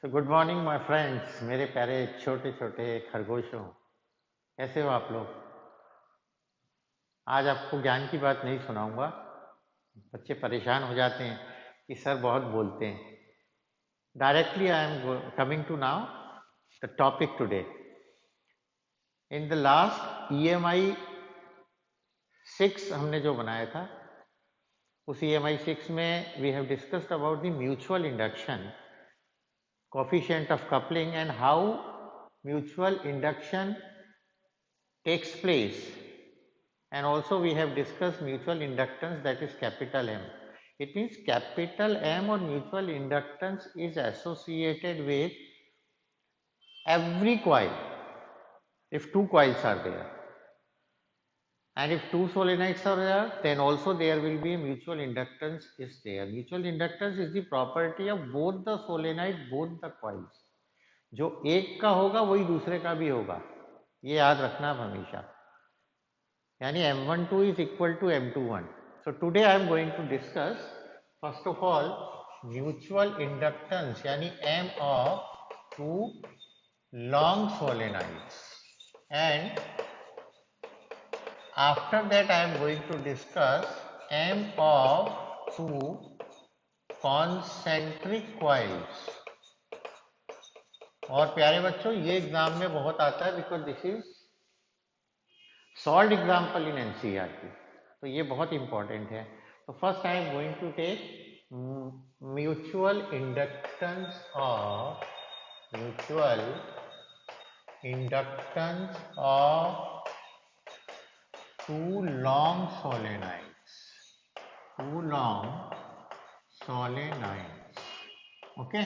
So good morning my friends, मेरे प्यारे छोटे छोटे खरगोशों, कैसे हो आप लोग। आज आपको ज्ञान की बात नहीं सुनाऊंगा। बच्चे परेशान हो जाते हैं कि सर बहुत बोलते हैं। Directly I am coming to now the topic today. In the last EMI 6 हमने जो बनाया था, उस EMI 6 में we have discussed about the mutual induction, coefficient of coupling and how mutual induction takes place, and also we have discussed mutual inductance, that is capital M. It means capital M or mutual inductance is associated with every coil if two coils are there, and if two solenoids are there, then also there will be a mutual inductance is there. Mutual inductance is the property of both the solenoid, both the coils. जो एक का होगा वही दूसरे का भी होगा, ये याद रखना आप हमेशा। यानी M12 is equal to M21. So today I am going to discuss first of all mutual inductance यानी M of two long solenoids, and after that I am going to discuss M of two concentric coils. और प्यारे बच्चों ये exam में बहुत आता है because this is solve example in NCERT, तो ये बहुत इंपॉर्टेंट है। तो first I am going to take mutual inductance of two long solenoids, okay,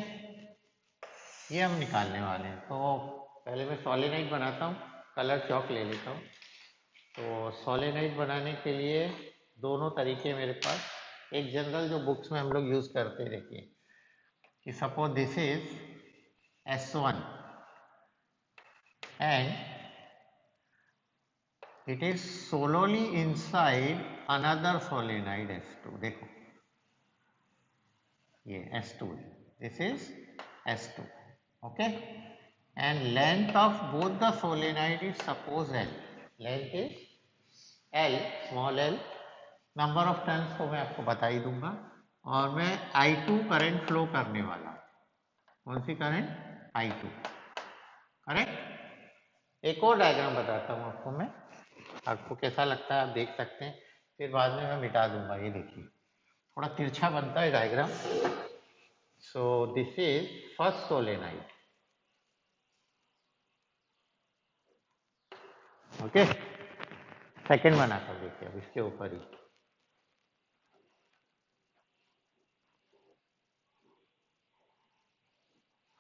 ये हम निकालने वाले हैं। तो पहले मैं सोलेनाइड बनाता हूँ, कलर चॉक ले लेता हूँ। तो सोलेनाइड बनाने के लिए दोनों तरीके मेरे पास, एक जनरल जो बुक्स में हम लोग यूज करते, देखिए कि suppose this is S1 and it is solely inside another solenoid S2। देखो ये S2 है, this is S2, okay, and length of both the solenoid is suppose L, length is L, small l, number of turns को मैं आपको बता ही दूंगा, और मैं I2 करंट फ्लो करने वाला हूं। कौन सी करंट? I2, correct. एक और डायग्राम बताता हूं आपको मैं, आपको कैसा लगता है आप देख सकते हैं, फिर बाद में मैं मिटा दूंगा। ये देखिए थोड़ा तिरछा बनता है diagram. So this is first solenoid, okay, second बना कर देखिए अब इसके ऊपर ही।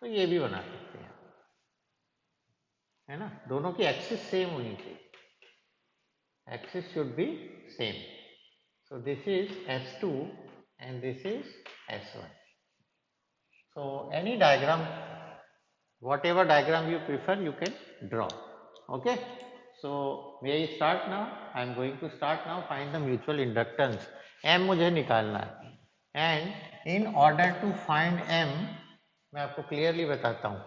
तो ये भी बना सकते हैं, है ना, दोनों की एक्सिस सेम होनी चाहिए, axis should be same. So this is S2 and this is S1। So any diagram, whatever diagram you prefer you can draw, okay. So may I start now? I am going to start now. Find the mutual inductance, M मुझे निकालना है, and in order to find M मैं आपको clearly बताता हूँ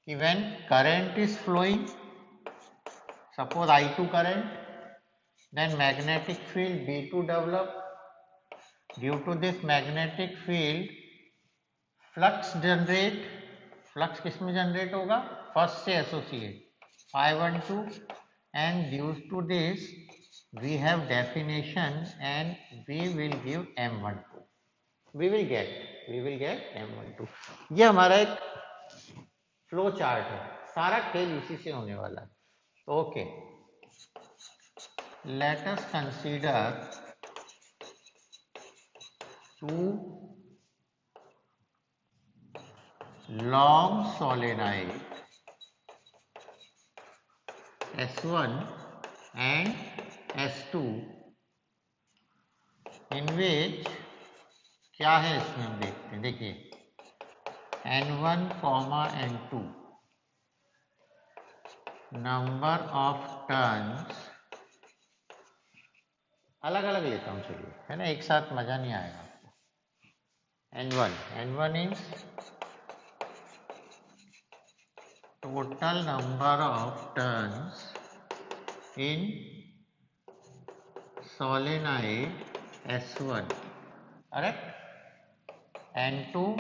कि when current is flowing, suppose I2 current, then magnetic field B2 develop, due to this magnetic field flux generate, flux किसमें generate होगा? फर्स्ट से associate Φ12, and due to this we have definition and we will give M12, we will get M12। ये हमारा एक flow chart है, सारा खेल इसी से होने वाला है। Okay, let us consider two long solenoid S1 and S2 in which क्या है इसमें हम देखते हैं। देखिए N1, N2 number of turns अलग अलग लेता हूँ, चलिए, है ना, एक साथ मजा नहीं आएगा आपको। N1 is total number of turns in solenoid S1, correct? N2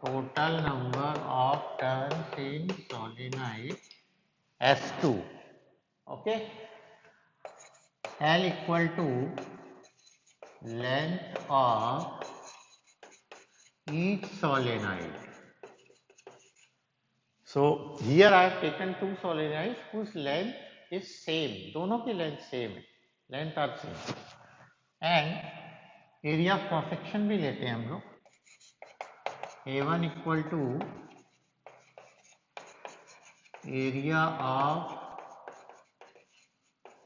total number of turns in solenoid S2, okay? L equal to length of each solenoid. So here I have taken two solenoids whose length is same, दोनों की length same है, length are same, and area of cross section भी लेते हैं हम लोग. A1 equal to area of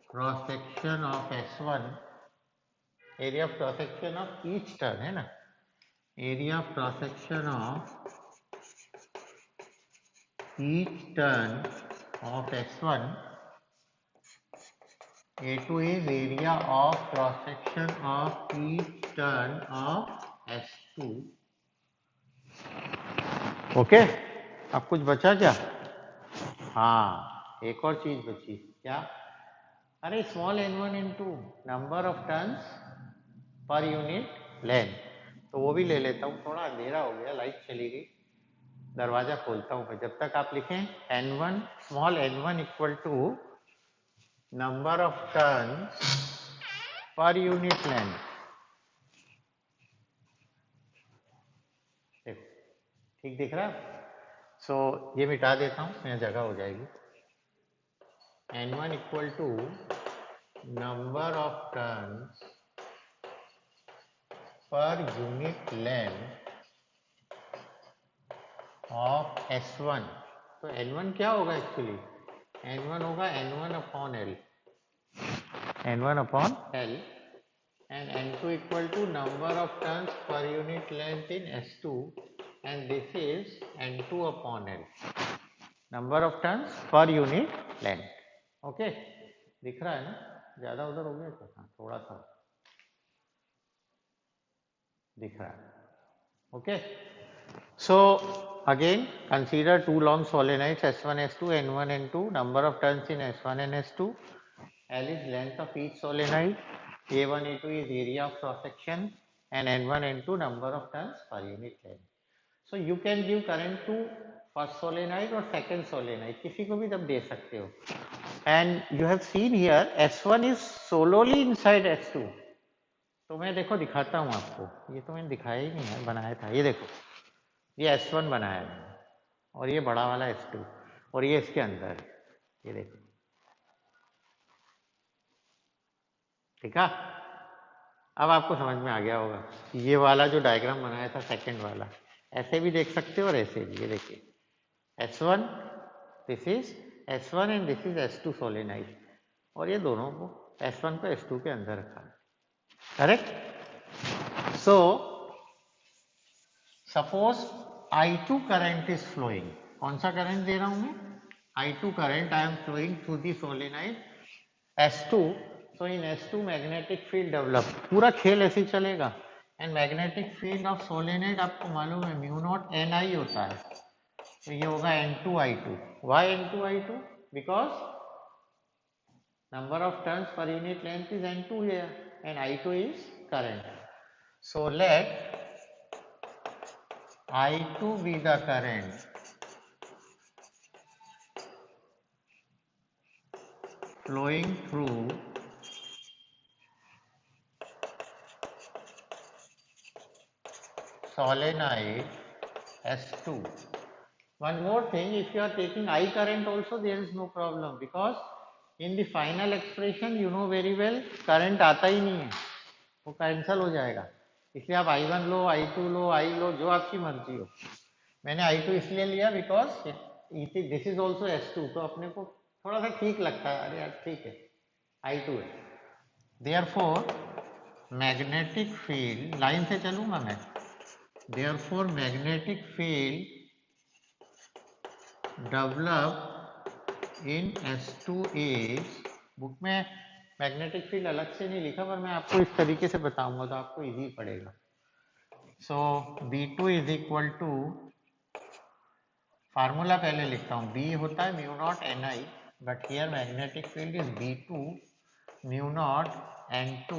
cross section of S1, area of cross section of each turn है ना, area of cross section of each turn of S1. A2 is area of cross section of each turn of S2. Okay, अब कुछ बचा क्या? हाँ, एक और चीज बची. क्या? अरे small n1 into number of turns per unit length. तो वो भी ले लेता हूँ. थोड़ा अंधेरा हो गया, लाइट चली गई, दरवाजा खोलता हूँ. जब तक आप लिखें n1 small n1 equal to number of turns per unit length. ठीक दिख रहा है? सो ये मिटा देता हूँ, यहाँ जगह हो जाएगी. n1 equal to number of turns per unit length of S1. तो n1 क्या होगा एक्चुअली? n1 होगा n1 upon L, n1 upon L, and n2 equal to number of turns per unit length in S2, and this is n2 upon L, number of turns per unit length. Okay, दिख रहा है ना? ज्यादा उधर हो गया क्या? हाँ, थोड़ा सा दिख रहा है. Okay, so again consider two long solenoids S1 S2, N1 N2, number of turns in S1 and S2. L is length of each solenoid, A1 A2 is area of cross section, and N1 N2 number of turns per unit length. So you can give current to first solenoid or second solenoid, किसी को भी तब दे सकते हो. And you have seen here S1 is solely inside S2. तो मैं देखो दिखाता हूँ आपको, ये तो मैंने दिखाया ही नहीं है, बनाया था. ये देखो, ये S1 बनाया मैंने, और ये बड़ा वाला S2, और ये इसके अंदर, ये देखो. ठीक है? अब आपको समझ में आ गया होगा. ये वाला जो डायग्राम बनाया था सेकंड वाला, ऐसे भी देख सकते हो और ऐसे भी. ये देखिए S1, this is S1 and this is S2 solenoid, और ये दोनों को S1 को S2 के अंदर रखा है. Correct? So suppose I2 current is flowing. कौन सा करंट दे रहा हूं मैं? I2 current I am flowing through the solenoid S2. So in S2 magnetic field develop. पूरा खेल ऐसे ही चलेगा. And magnetic field of solenoid आपको मालूम है म्यू नॉट Ni होता है. तो ये होगा N2 I2. Why N2 I2? Because number of turns per unit length is N2 here, and I2 is current. So let I2 be the current flowing through solenoid S2. One more thing, if you are taking I current also, there is no problem, because in the final expression you know very well current आता ही नहीं है, वो cancel हो जाएगा. इसलिए आप I1 low, I2 low, I लो, जो आपकी मर्जी हो. मैंने I2 इसलिए लिया because this is also S2, तो अपने को थोड़ा सा ठीक लगता है. अरे यार ठीक है, I2 है. देयरफॉर मैग्नेटिक फील्ड, लाइन से चलूंगा मैं. Therefore magnetic field develop in S2 is, book में मैग्नेटिक फील्ड अलग से नहीं लिखा, पर मैं आपको इस तरीके से बताऊंगा तो आपको इजी पड़ेगा. So B2 is equal to formula पहले लिखता हूँ, B होता है mu naught Ni, but here magnetic field is B2 mu naught N2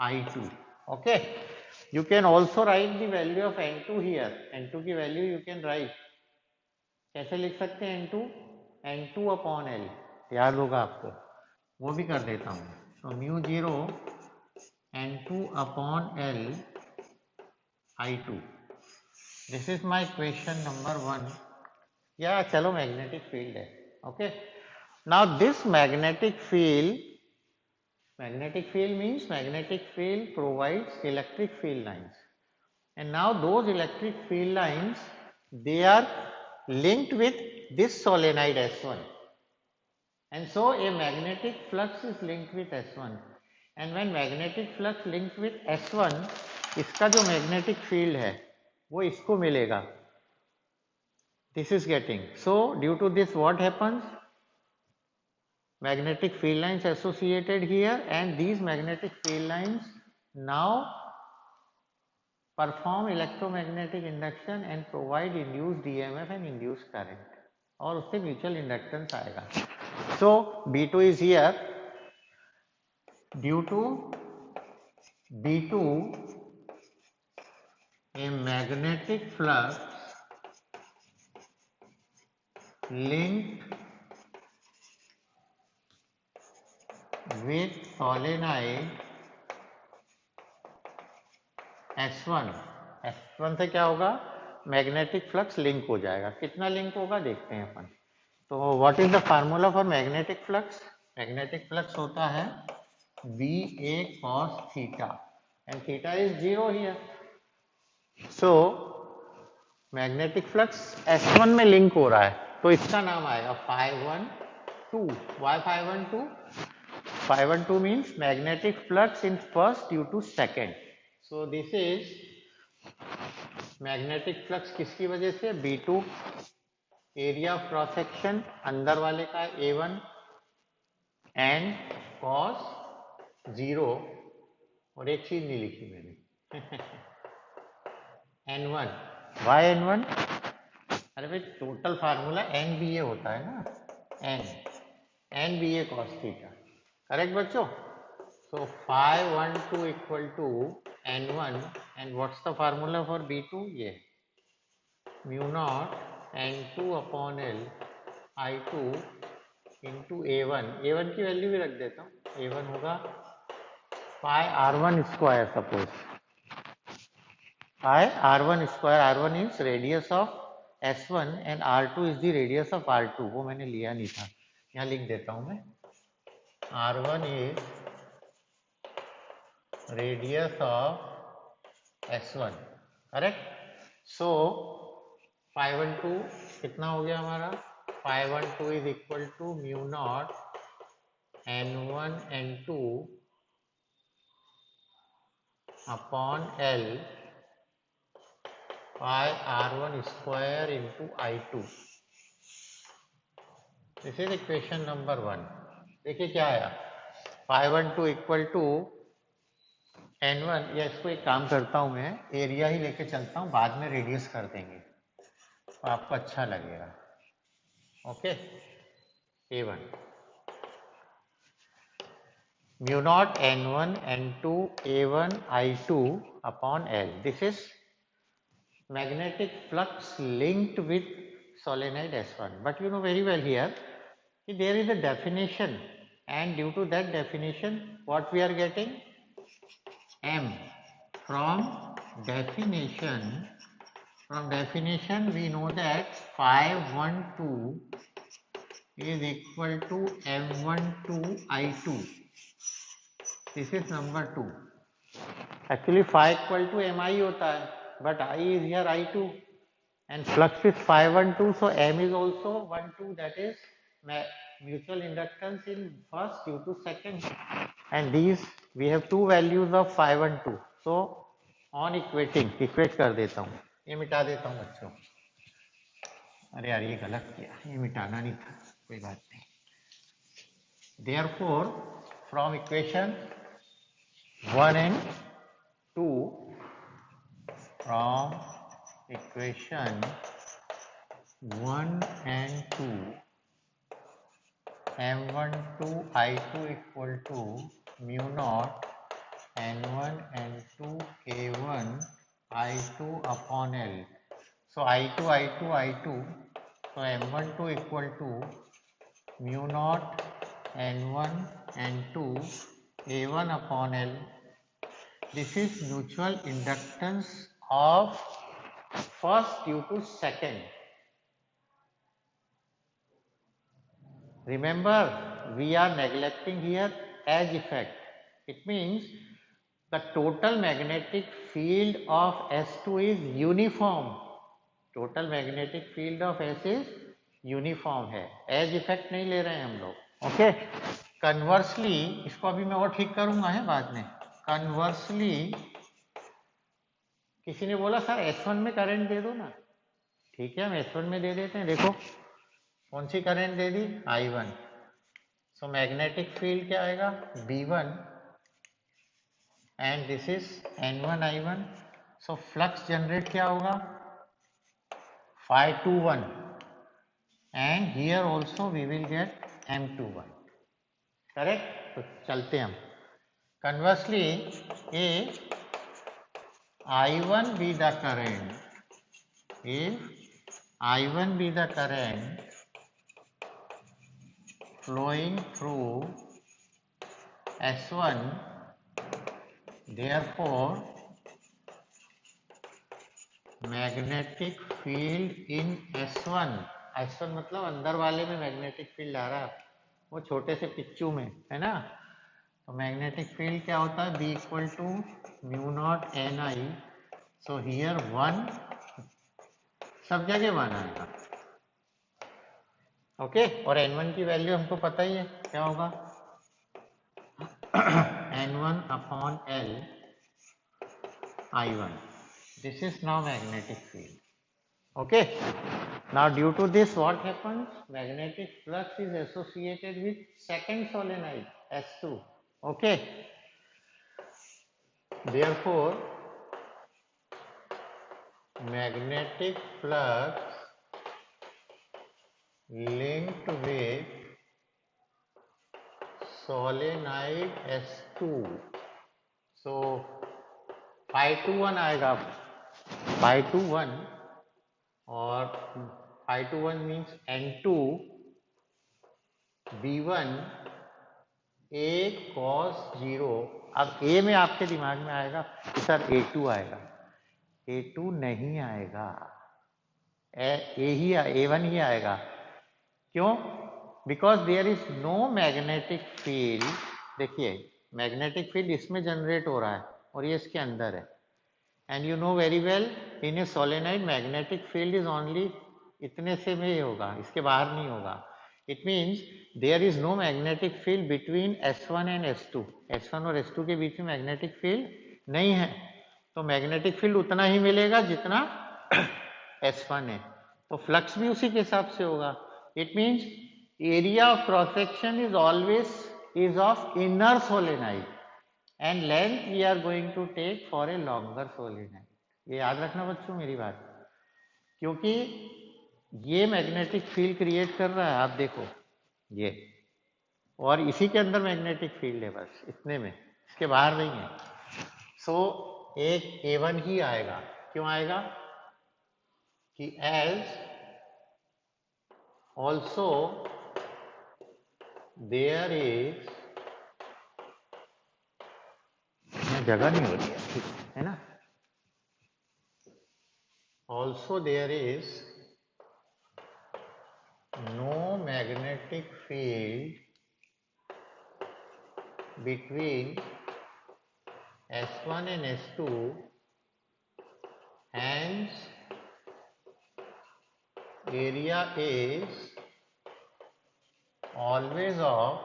I2. Okay, you can also write the value of N2 here. N2 की value you can write, कैसे लिख सकते हैं N2? N2 अपॉन L, याद होगा आपको, वो भी कर देता हूँ. तो mu 0 N2 upon L I2. This is my question number 1. या चलो मैग्नेटिक फील्ड है. Okay, now this magnetic field means magnetic field provides electric field lines, and now those electric field lines, they are linked with this solenoid S1, and so a magnetic flux is linked with S1, and when magnetic flux linked with S1, इसका जो magnetic field है वो इसको मिलेगा. This is getting, so due to this what happens, magnetic field lines associated here, and these magnetic field lines now perform electromagnetic induction and provide induced EMF and induced current, और उससे mutual inductance आएगा. So B2 is here. Due to B2, a magnetic flux linked with solenoid S1. S1 से क्या होगा, magnetic flux link हो जाएगा. कितना link होगा देखते हैं अपन. तो what is the formula for magnetic flux? Magnetic flux होता है BA cos theta, and theta is 0 here. So magnetic flux S1 में लिंक हो रहा है, तो इसका नाम आएगा 512. Why 512? 512 means magnetic flux in first due to second. So this is magnetic flux किसकी वजह से? B2, area of cross section अंदर वाले का A1, एंड cos 0, और एक चीज नहीं लिखी मैंने N1. Why N1? अरे भाई टोटल फार्मूला NBA होता है ना, NBA cos थीटा. करेक्ट बच्चों? So 512 equal to N1, and what's the formula for B2? ये mu naught N2 upon L I2 into A1. A1 की वैल्यू भी रख देता हूँ. A1 होगा पाई R1 square. Suppose pi R1 square. R1 is radius of S1 and R2 is the radius of R2. वो मैंने लिया नहीं था, यहाँ लिख देता हूँ मैं. R1 is radius of S1. Correct? So 512 कितना हो गया हमारा? 512 is equal to mu naught N1 N2 upon L pi R1 square into I2. This is equation number 1. देखिए क्या आया, 512 इक्वल टू N1, या इसको एक काम करता हूं मैं, एरिया ही लेके चलता हूं, बाद में रेडियस कर देंगे तो आपको अच्छा लगेगा. Okay, A1 mu naught N1 N2 A1 I2 upon L. This is magnetic flux linked with solenoid S1. But you know very well here there is a definition, and due to that definition what we are getting? M. From definition we know that 512 is equal to M12 I2. This is number 2. Actually 5 equal to Mi होता है, but I is here I2, and flux is 512, so M is also 12. That is mutual inductance in first due to second, and these we have two values of 5 and 2. So on equating, equate कर देता हूँ, ये मिटा देता हूँ बच्चों. अरे यार ये गलत किया, ये मिटाना नहीं था, कोई बात नहीं. Therefore from equation 1 and 2, from equation 1 and 2, M12 I2 equal to mu naught N1 N2 K1 I2 upon L. So I2 I2 I2, so M12 equal to mu naught N1 N2 A1 upon L. This is mutual inductance of first due to second. Remember, we are neglecting here edge effect. It means the total magnetic field of S2 is uniform. Total magnetic field of S is uniform है, as effect नहीं ले रहे हैं हम लोग. Okay, conversely इसको अभी मैं और ठीक करूंगा है बाद में. कन्वर्सली किसी ने बोला सर S1 में करंट दे दो ना. ठीक है, हम S1 में दे देते हैं. देखो कौन सी करंट दे दी, I1. सो मैग्नेटिक फील्ड क्या आएगा, B1 and this is N1 I1. So flux generate क्या होगा, Phi21, and here also we will get M21. Correct. तो चलते हैं हम. Conversely, if I1 be the current, if I1 be the current flowing through S1, therefore magnetic field in S1, S1 मतलब अंदर वाले में मैग्नेटिक फील्ड आ रहा है, वो छोटे से पिच्चू में है ना. तो मैग्नेटिक फील्ड क्या होता है, B equal to mu naught NI. So here 1, सब जगह 1 आएगा. ओके, और N1 की वैल्यू हमको पता ही है क्या होगा, N1 upon L I1. This is now magnetic field. Okay. Now due to this what happens? Magnetic flux is associated with second solenoid S2. Okay. Therefore magnetic flux linked with solenoid S2. So Phi21 आएगा, Phi21 और Phi21 means N2 B1 A cos 0. अब A में आपके दिमाग में आएगा कि sir A2 आएगा, A2 नहीं आएगा, A1 ही आएगा. क्यों, because there is no magnetic field. देखिए मैग्नेटिक फील्ड इसमें जनरेट हो रहा है और ये इसके अंदर है. And you know very well in a solenoid magnetic field is only इतने से में ही होगा, इसके बाहर नहीं होगा. It means there is no magnetic field between S1 and S2. S1 और S2 के बीच में मैग्नेटिक फील्ड नहीं है. तो मैग्नेटिक फील्ड उतना ही मिलेगा जितना S1 है, तो फ्लक्स भी उसी के हिसाब से होगा. It means area of cross section is always is of inner solenoid and length we are going to take for a longer solenoid. ये याद रखना बच्चों मेरी बात, क्योंकि ये मैग्नेटिक फील्ड क्रिएट कर रहा है, आप देखो ये, और इसी के अंदर मैग्नेटिक फील्ड है, बस इतने में, इसके बाहर नहीं है. सो एक A1 ही आएगा. क्यों आएगा कि as also there is, जगह नहीं हो रही है ठीक है ना. Also there is no magnetic field between S1 and S2, hence area is always of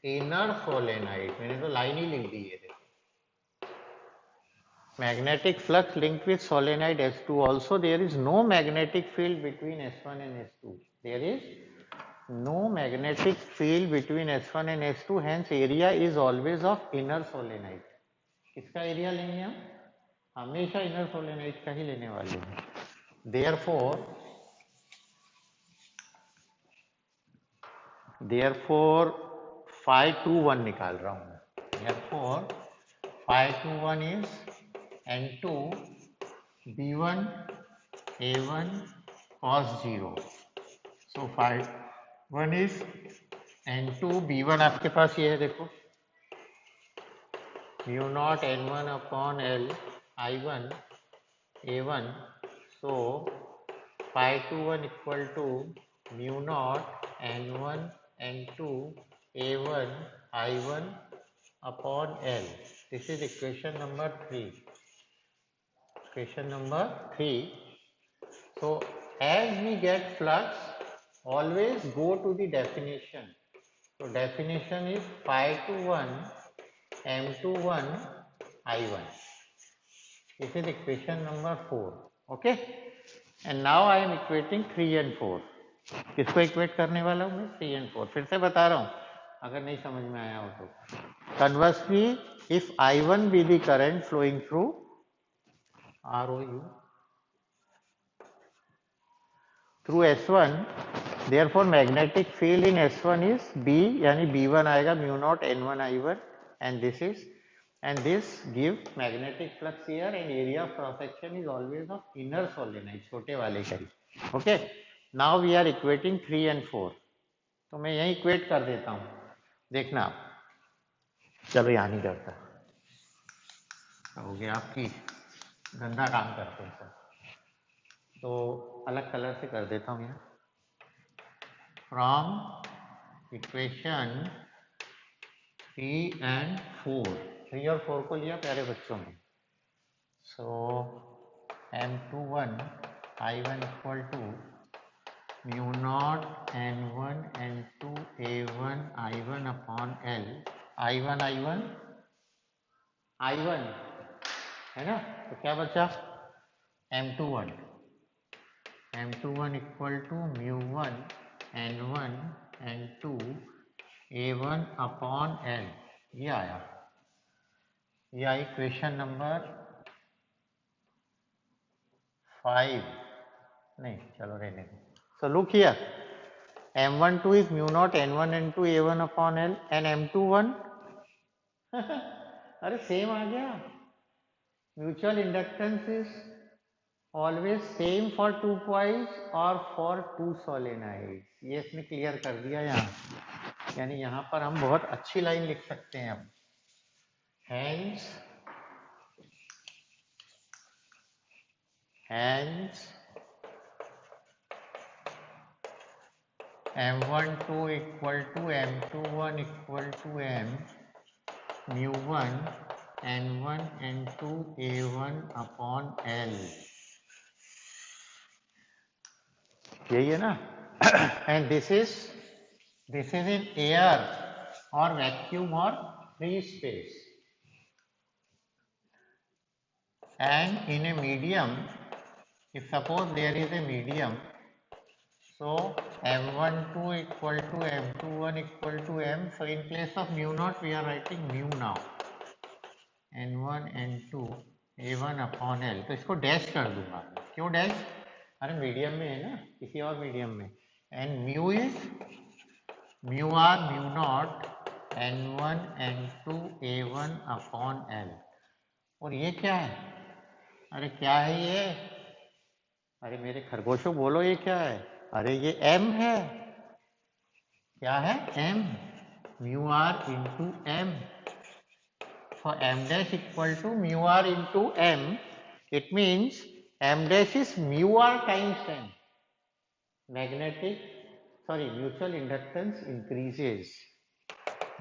inner solenoid. मैंने तो लाइन ही लिख दी है. Magnetic flux linked with solenoid S2. Also there is no magnetic field between S1 and S2. There is no magnetic field between S1 and S2, hence area is always of inner solenoid. किसका area लेंगे हम, हमेशा inner solenoid का ही लेने वाले हैं. Therefore phi 2 1 निकाल रहा हूं मैं. Therefore phi 2 1 is n2 b1 a1 cos 0. So phi 1 is n2 b1 आपके पास ये है देखो, mu naught n1 upon L I1 a1. So phi 2 1 equal to mu naught n1 n2 a1 I1 upon L. This is equation number 3. Equation number 3. So as we get flux, always go to the definition. So definition is phi 2 1 m21 I1. This is equation number 4. Okay. And now I am equating 3 and 4. किसको equate करने वाला हूँ मैं? 3 and 4. फिर से बता रहा हूँ अगर नहीं समझ में आया हो तो. Conversely, if I1 be the current flowing through ROU through S1, therefore magnetic field in S1 is B, यानी B1 आएगा mu naught N1 I1, and this is, and this give magnetic flux here, and area of cross section is always of inner solenoid, छोटे वाले का ही. Okay. Now we are equating 3 and 4. तो मैं यही equate कर देता हूँ, देखना आप. चलो यहाँ नहीं करता, हो गया आपकी गंदा काम करते हैं सर. तो अलग कलर से कर देता हूँ यहाँ. From equation 3 and 4. 3 और 4 को लिया प्यारे बच्चों में. So m21 I1 equal to mu naught n1 n2 a1 I1 upon L. I1 है ना, तो क्या बचा? m21 equal to mu1 n1 n2 a1 upon L. ये आया, ये आई क्वेश्चन नंबर 5. नहीं चलो रहने दो. So look here, m12 is mu naught n1 n2 a1 upon L, and m21 अरे सेम आ गया. Mutual inductance is always same for 2 coils और फॉर 2 सोलेनाइड्स. ये इसने क्लियर कर दिया यहाँ, यानी यहाँ पर हम बहुत अच्छी लाइन लिख सकते हैं अब. hence m12 equal to m21 equal to m mu1 n1 n2 a1 upon L. यही है ना. and this is in air or vacuum or free space, and in a medium, if suppose there is a medium, so m12 equal to m21 equal to m. So in place of mu naught we are writing mu now, n1 n2 a1 upon L. तो इसको dash कर दूंगा. क्यों dash? अरे medium में है ना, किसी और मीडियम में. And mu is mu r mu naught n1 n2 a1 upon L. और ये क्या है? अरे क्या है ये? अरे मेरे खरगोशों बोलो ये क्या है? अरे ये m है. क्या है? m. Mu r into m. For m dash equal to mu r into m, it means m dash is mu r times m. Mutual inductance increases.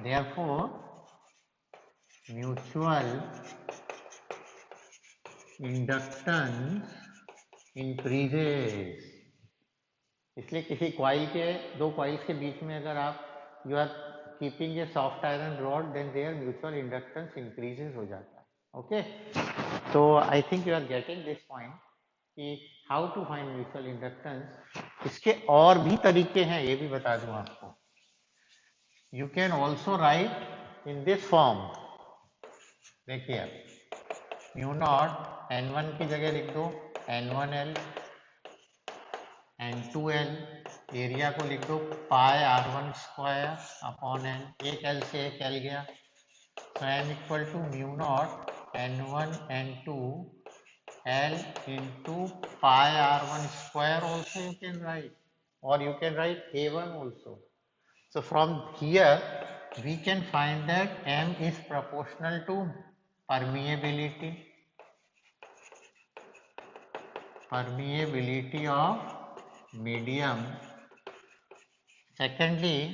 Therefore, mutual inductance increases. इसलिए किसी coil के, दो coils के बीच में अगर आप you are keeping a soft iron rod, then there mutual inductance increases हो जाता है. ओके. तो I think you are getting this point कि how to find mutual inductance. इसके और भी तरीके हैं, ये भी बता दूं आपको. You can also right in this form. देखिए म्यू नॉट n1 की जगह लिख दो n1L N2L, एरिया को लिख दो pi R1 square upon N, एक L से एक L गया, so M equal to mu naught N1 N2 L into pi R1 square also you can write, or you can write A1 also. So from here we can find that M is proportional to permeability of medium. Secondly,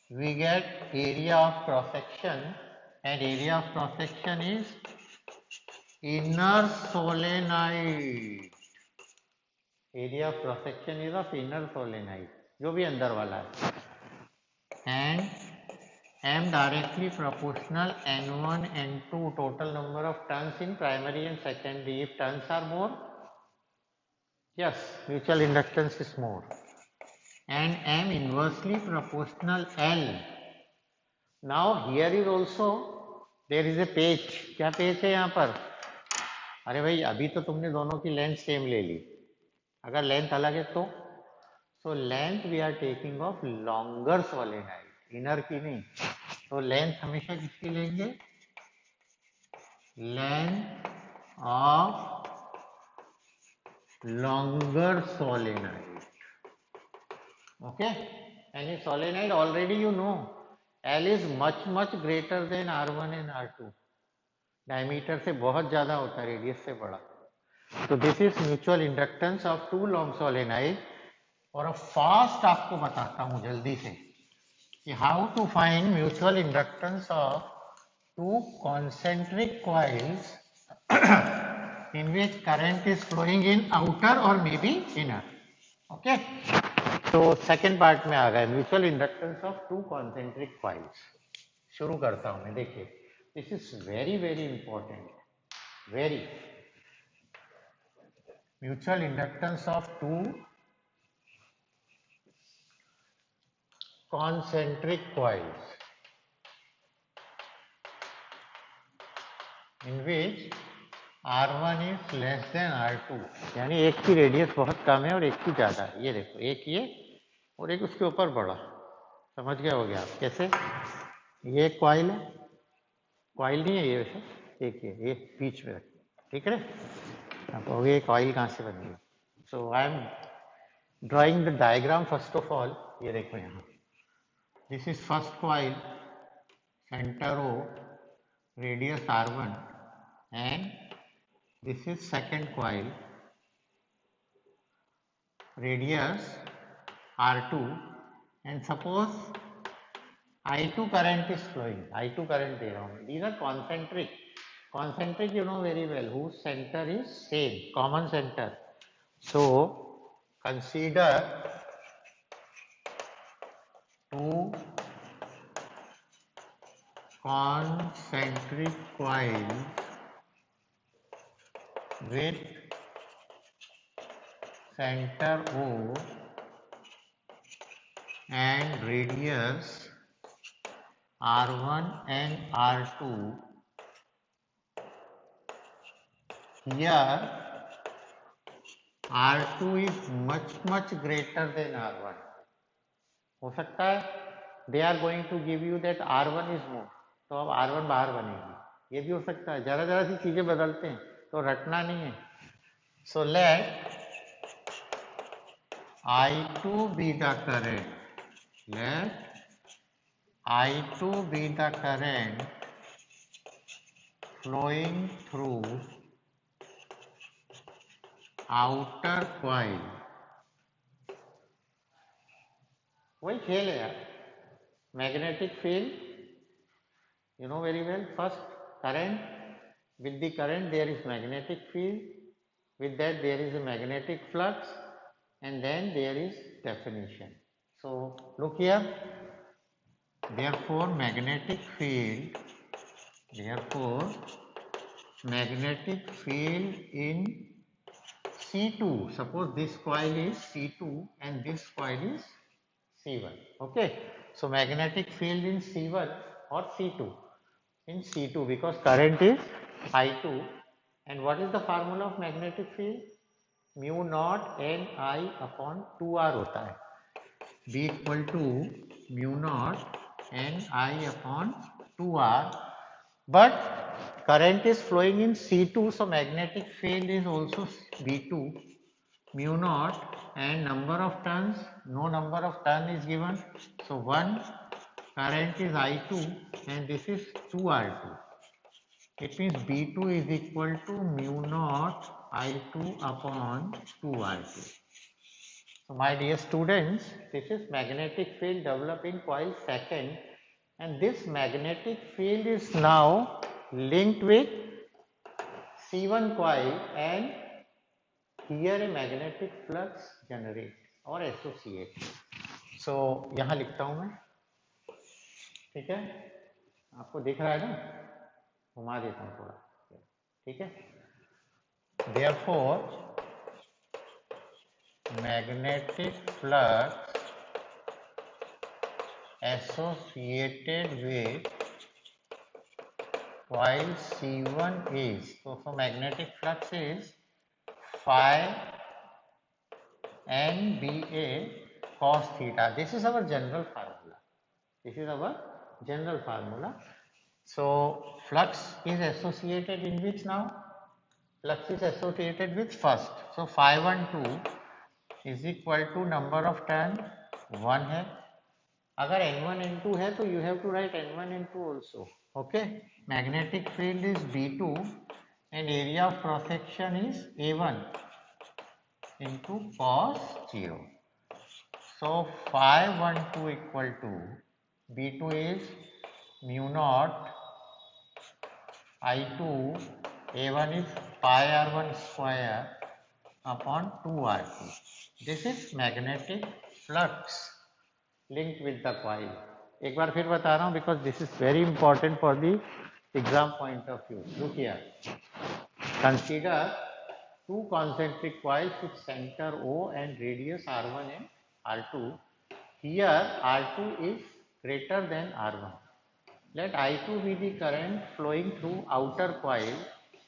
we get area of cross section, and area of cross section is inner solenoid. Area of cross section is of inner solenoid, जो भी अंदर वाला है, and M directly proportional N1 N2 total number of turns in primary and secondary. If turns are more, yes, mutual inductance is more, and M inversely proportional L. Now here is also there is a page. क्या page है यहाँ पर? अरे भाई अभी तो तुमने दोनों की लेंथ सेम ले ली, अगर लेंथ अलग है तो so length we are taking of longer solenoid, inner की नहीं. तो लेंथ हमेशा किसकी लेंगे? Length of longer solenoid. Okay, and in solenoid already you know L is much greater than R1 and R2. Diameter से बहुत ज्यादा होता है रेडियस से बड़ा. तो this is mutual inductance of two long solenoid. और अब फास्ट आपको बताता हूं जल्दी से कि how to find mutual inductance of two concentric coils in which current is flowing in outer or maybe inner. Okay, so second part में आ गए mutual inductance of two concentric coils. शुरू करता हूं मैं. देखिए, this is very important. Very mutual inductance of two concentric coils in which R1 is less than R2, यानी एक की रेडियस बहुत कम है और एक की ज्यादा है. ये देखो, एक ये और एक उसके ऊपर बड़ा. समझ गया हो गया आप कैसे? ये कॉइल है, कॉइल नहीं है ये वैसे, एक ये बीच में रखो. ठीक है, अब हो गया कॉइल कहाँ से बनी है. So I am drawing the diagram first of all. ये देखो यहाँ, this is first coil, centre O, radius R1, and this is second coil, radius R2, and suppose I2 current is flowing. I2 current दे रहा हूँ. These are concentric. Concentric you know very well, whose center is same, common center. So consider two concentric coils with center O and radius R1 and R2. Here R2 is much greater than R1. हो सकता है they are going to give you that R1 is more, तो अब R1 बाहर बनेगी. ये भी हो सकता है. जरा सी चीजें बदलते हैं तो रटना नहीं है. So let I2 be the current. Let I2 be the current flowing through outer coil. वही खेल है यार. Magnetic field you know very well. First current, with the current there is magnetic field, with that there is a magnetic flux, and then there is definition. So look here, therefore magnetic field in C2, suppose this coil is C2 and this coil is C1. Okay, so magnetic field in C1 or C2, in C2, because current is I2, and what is the formula of magnetic field? Mu naught N I upon 2r होता है, B equal to mu naught N I upon 2r, but current is flowing in C2, so magnetic field is also B2 mu naught, and number of turns, no number of turn is given, so 1, current is I2 and this is 2R2. It means B2 is equal to mu naught I2 upon 2R2. So my dear students, this is magnetic field developing coil second, and this magnetic field is now linked with C1 coil, and here a magnetic flux generate or associate. So यहाँ लिखता हूँ मैं, ठीक है, आपको दिख रहा है ना, घुमा देता हूँ थोड़ा, ठीक है. Therefore magnetic flux associated with coil C1 is, so magnetic flux is phi NBA cos theta. This is our general formula. This is our general formula. So flux is associated in which now? Flux is associated with first. So phi 1 2 is equal to number of turn 1 है. अगर n1 n2 है तो you have to write n1 n2 also. Okay. Magnetic field is B2 and area of cross section is A1 into cos 0. So phi 1 2 equal to B2 is mu naught I2, A1 is pi R1 square upon 2R2. This is magnetic flux linked with the coil. एक बार फिर बता रहा हूँ because this is very important for the exam point of view. Look here. Consider two concentric coils with center O and radius R1 and R2. Here R2 is greater than R1. Let I2 be the current flowing through outer coil.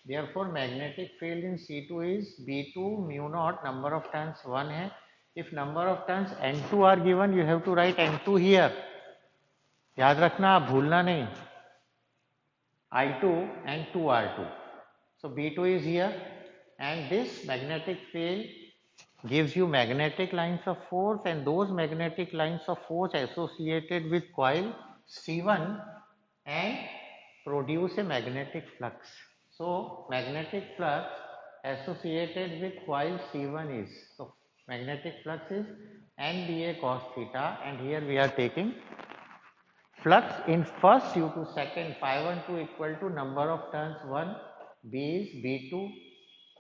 Therefore magnetic field in C2 is B2 mu naught, number of turns 1 है. If number of turns N2 are given, you have to write N2 here. याद रखना, आप भूलना नहीं. I2 and 2R2. So B2 is here, and this magnetic field gives you magnetic lines of force, and those magnetic lines of force associated with coil C1 and produce a magnetic flux. So magnetic flux associated with coil C1 is, so magnetic flux is NBA cos theta, and here we are taking flux in first U to second, phi 1 2 equal to number of turns 1, B is B2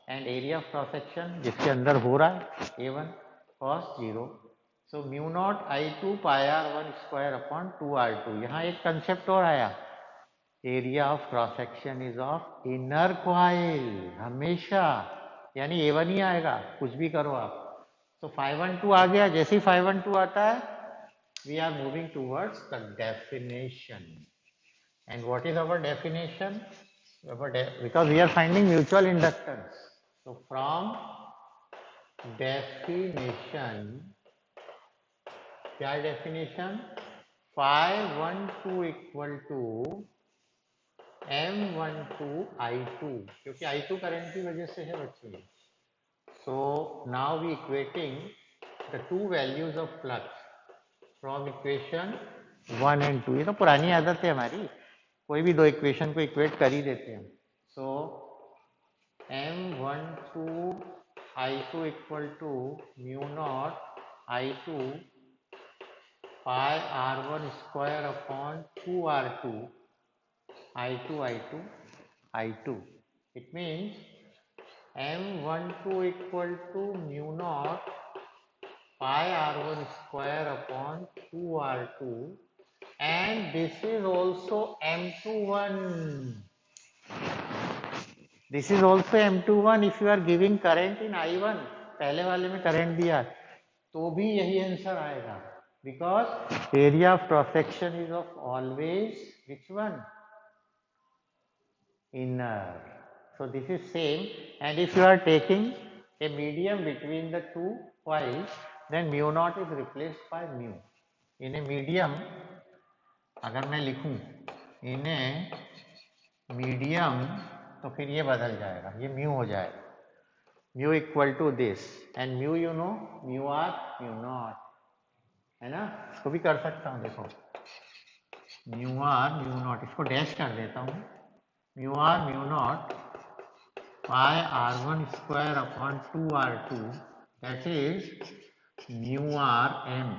and area of cross section जिसके अंदर हो रहा है A1 cos 0. So mu naught I2 pi R1 square upon 2R2. यहाँ एक concept और आया, area of cross section is of inner coil. हमेशा यानी A1 ही आएगा, कुछ भी करो आप. तो phi 1 2 आ गया. जैसे ही phi 1 2 आता है, we are moving towards the definition. And what is our definition? Because we are finding mutual inductance. So from definition, क्या है definition? phi 1 2 equal to M12 I2, क्योंकि I2 करंट की वजह से है बच्चों. So now we equating the two values of flux from equation 1 and 2. ये तो पुरानी आदत है हमारी, कोई भी दो इक्वेशन को इक्वेट कर ही देते हैं. So M12 I2 equal to mu naught I2 pi R1 square upon 2R2 I2 I2 I2. It means M12 equal to mu naught pi R1 square upon 2R2, and this is also M21. This is also M21 if you are giving current in I1. पहले वाले में current दिया तो भी यही answer आएगा, because area of cross section is of always which one? Inner. So this is same, and if you are taking a medium between the two coils, then mu naught is replaced by mu. In a medium, अगर मैं लिखूं in a medium, तो फिर ये बदल जाएगा, ये mu हो जाएगा, mu equal to this, and mu you know mu r mu naught, है ना. इसको भी कर सकता हूँ, देखो mu r mu naught, इसको डैश कर देता हूँ, mu r mu naught pi r1 square upon 2r2, that is mu r m,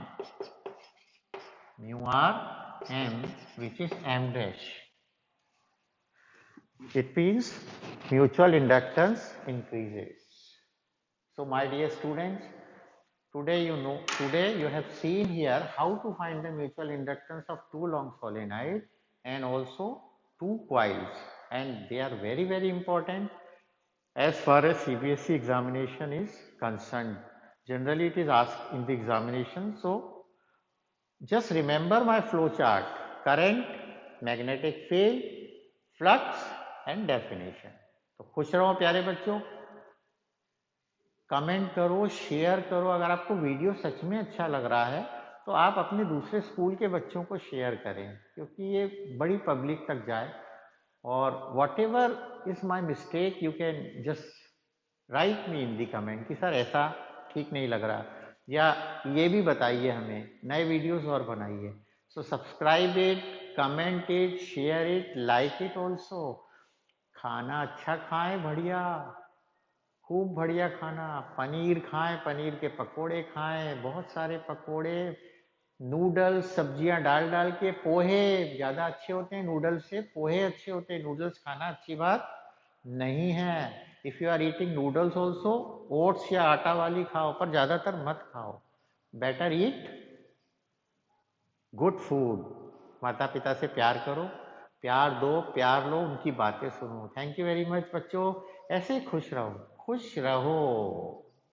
which is m dash. It means mutual inductance increases. So my dear students, today you have seen here how to find the mutual inductance of two long solenoid and also two coils, and they are very, very important as far as CBSE examination is concerned. Generally it is asked in the examination, so just remember my flow chart: current, magnetic field, flux and definition. तो खुश रहो प्यारे बच्चों, comment करो, share करो. अगर आपको video सच में अच्छा लग रहा है तो आप अपने दूसरे स्कूल के बच्चों को शेयर करें, क्योंकि ये बड़ी पब्लिक तक जाए. और what ever is my mistake, you can just right me in the comment कि सर ऐसा ठीक नहीं लग रहा, या ये भी बताइए हमें, नए वीडियोस और बनाइए. So subscribe it, comment it, share it, like it also. खाना अच्छा खाएं, बढ़िया, खूब बढ़िया खाना. पनीर खाएं, पनीर के पकोड़े खाएं, बहुत सारे पकोड़े, नूडल्स, सब्जियां डाल डाल के. पोहे ज्यादा अच्छे होते हैं नूडल्स से, पोहे अच्छे होते हैं. नूडल्स खाना अच्छी बात नहीं है. If you are eating noodles also, oats या आटा वाली खाओ, पर ज्यादातर मत खाओ. Better eat good food. माता पिता से प्यार करो, प्यार दो, प्यार लो, उनकी बातें सुनो. थैंक यू वेरी मच बच्चों. ऐसे ही खुश रहो, खुश रहो.